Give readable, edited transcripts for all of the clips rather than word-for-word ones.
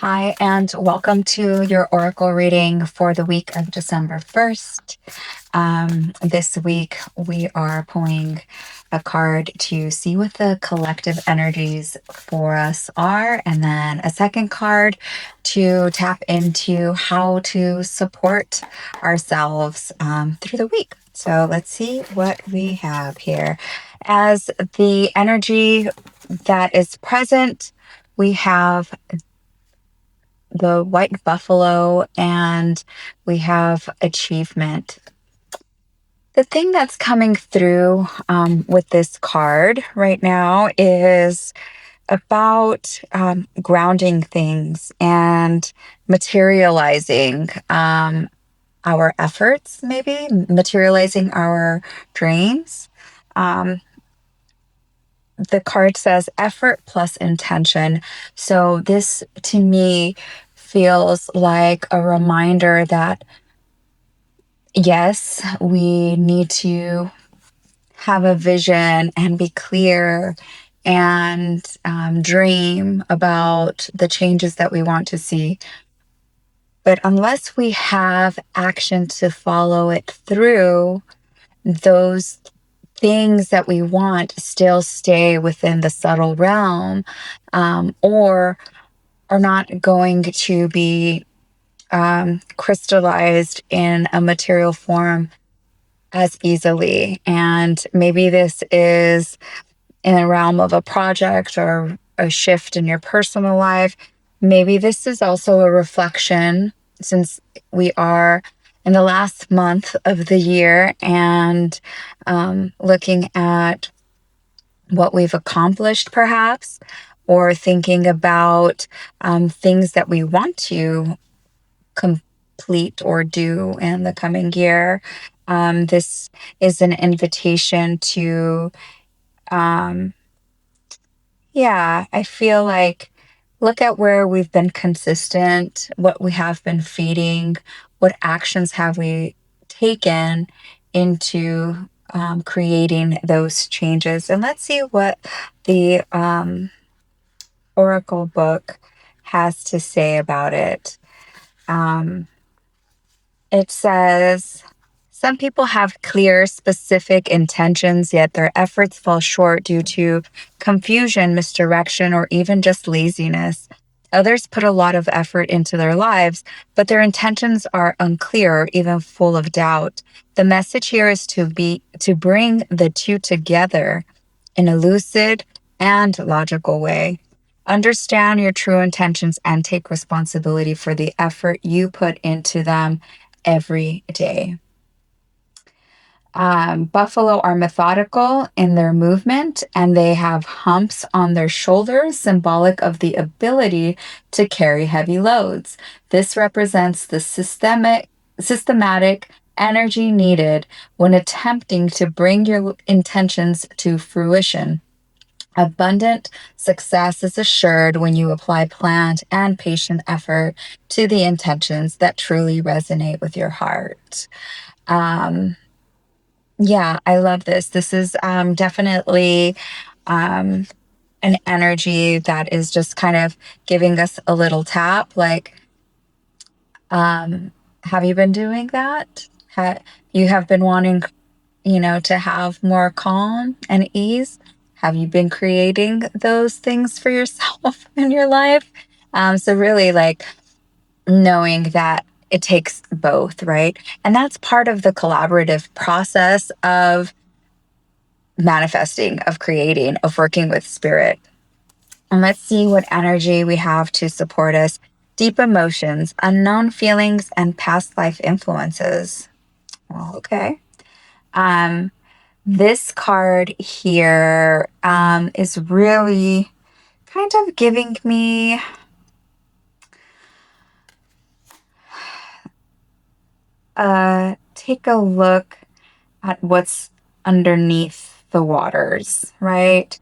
Hi, and welcome to your Oracle reading for the week of December 1st. This week, we are pulling a card to see what the collective energies for us are, and then a second card to tap into how to support ourselves through the week. So let's see what we have here. As the energy that is present, we have the white buffalo and we have achievement. The thing that's coming through with this card right now is about grounding things and materializing our efforts, maybe materializing our dreams. Um, the card says effort plus intention. So, this to me feels like a reminder that yes, we need to have a vision and be clear and dream about the changes that we want to see. But unless we have action to follow it through, those things that we want still stay within the subtle realm, or are not going to be crystallized in a material form as easily. And maybe this is in the realm of a project or a shift in your personal life. Maybe this is also a reflection, since we are in the last month of the year and looking at what we've accomplished, perhaps, or thinking about things that we want to complete or do in the coming year. This is an invitation to, I feel like look at where we've been consistent, what we have been feeding, what actions have we taken into creating those changes. And let's see what the Oracle book has to say about it. Um, It says, some people have clear, specific intentions, yet their efforts fall short due to confusion, misdirection, or even just laziness. Others put a lot of effort into their lives, but their intentions are unclear, or even full of doubt. The message here is to bring the two together in a lucid and logical way. Understand your true intentions and take responsibility for the effort you put into them every day. Buffalo are methodical in their movement and they have humps on their shoulders, symbolic of the ability to carry heavy loads. This represents the systematic energy needed when attempting to bring your intentions to fruition. Abundant success is assured when you apply planned and patient effort to the intentions that truly resonate with your heart. Um, yeah, I love this. This is definitely um, an energy that is just kind of giving us a little tap. Like, have you been doing that? You have been wanting, to have more calm and ease. Have you been creating those things for yourself in your life? So really, like, knowing that it takes both, right? And that's part of the collaborative process of manifesting, of creating, of working with spirit. And let's see what energy we have to support us. Deep emotions, unknown feelings, and past life influences. Well, okay. Um, this card here is really kind of giving me take a look at what's underneath the waters, right?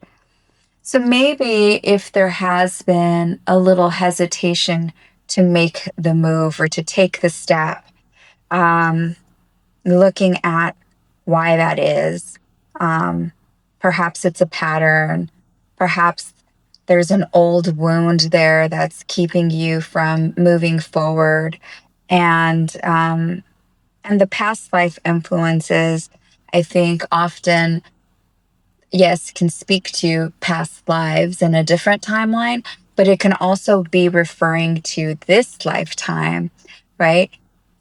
So maybe if there has been a little hesitation to make the move or to take the step, um, looking at why that is. Perhaps it's a pattern. Perhaps there's an old wound there that's keeping you from moving forward. And the past life influences, I think, often, yes, can speak to past lives in a different timeline, but it can also be referring to this lifetime, right?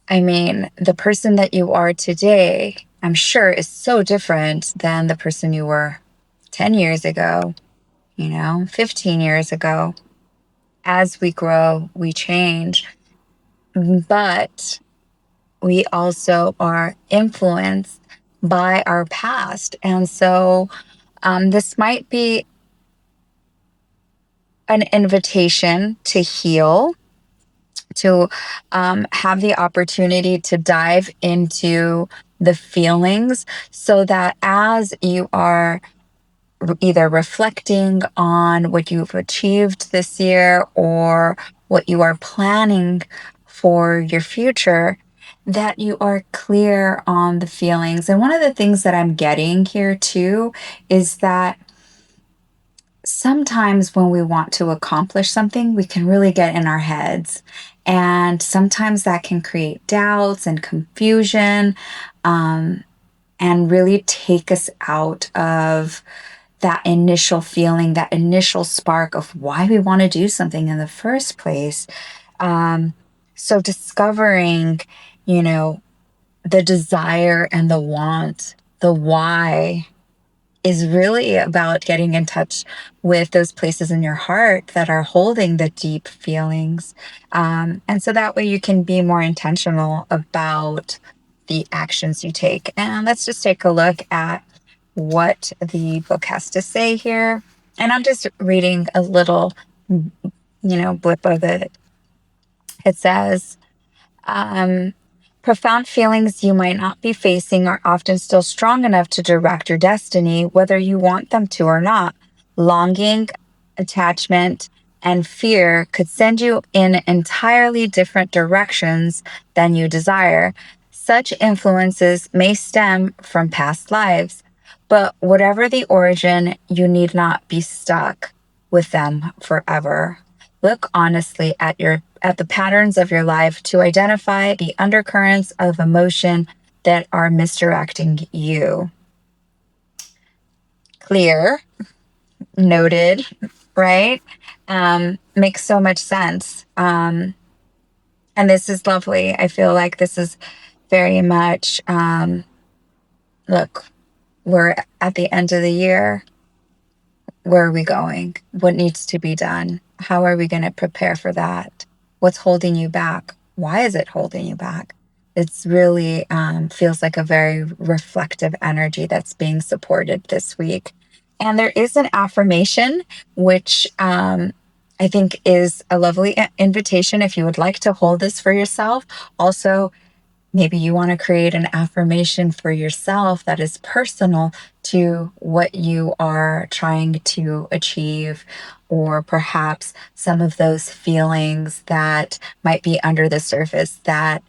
I mean, the person that you are today, I'm sure, is so different than the person you were 10 years ago, 15 years ago. As we grow, we change, but we also are influenced by our past. And so this might be an invitation to heal, to have the opportunity to dive into the feelings so that as you are either reflecting on what you've achieved this year or what you are planning for your future, that you are clear on the feelings. And one of the things that I'm getting here too is that sometimes when we want to accomplish something, we can really get in our heads. And sometimes that can create doubts and confusion, and really take us out of that initial feeling, that initial spark of why we want to do something in the first place. So discovering, you know, the desire and the want, the why, is really about getting in touch with those places in your heart that are holding the deep feelings. And so that way you can be more intentional about the actions you take. And let's just take a look at what the book has to say here. And I'm just reading a little, blip of it. It says, um, profound feelings you might not be facing are often still strong enough to direct your destiny, whether you want them to or not. Longing, attachment, and fear could send you in entirely different directions than you desire. Such influences may stem from past lives, but whatever the origin, you need not be stuck with them forever. Look honestly at the patterns of your life to identify the undercurrents of emotion that are misdirecting you. Clear, noted, right? Makes so much sense. And this is lovely. I feel like this is very much, look, we're at the end of the year. Where are we going? What needs to be done? How are we going to prepare for that? What's holding you back? Why is it holding you back? It's really feels like a very reflective energy that's being supported this week. And there is an affirmation, which I think is a lovely invitation if you would like to hold this for yourself. Also, maybe you want to create an affirmation for yourself that is personal to what you are trying to achieve, or perhaps some of those feelings that might be under the surface that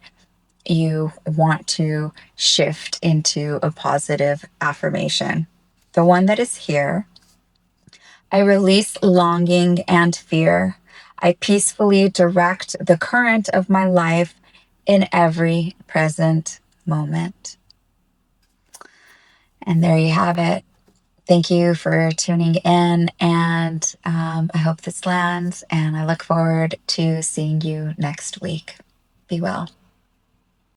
you want to shift into a positive affirmation. The one that is here: I release longing and fear. I peacefully direct the current of my life in every present moment. And there you have it. Thank you for tuning in, and I hope this lands, and I look forward to seeing you next week. Be well.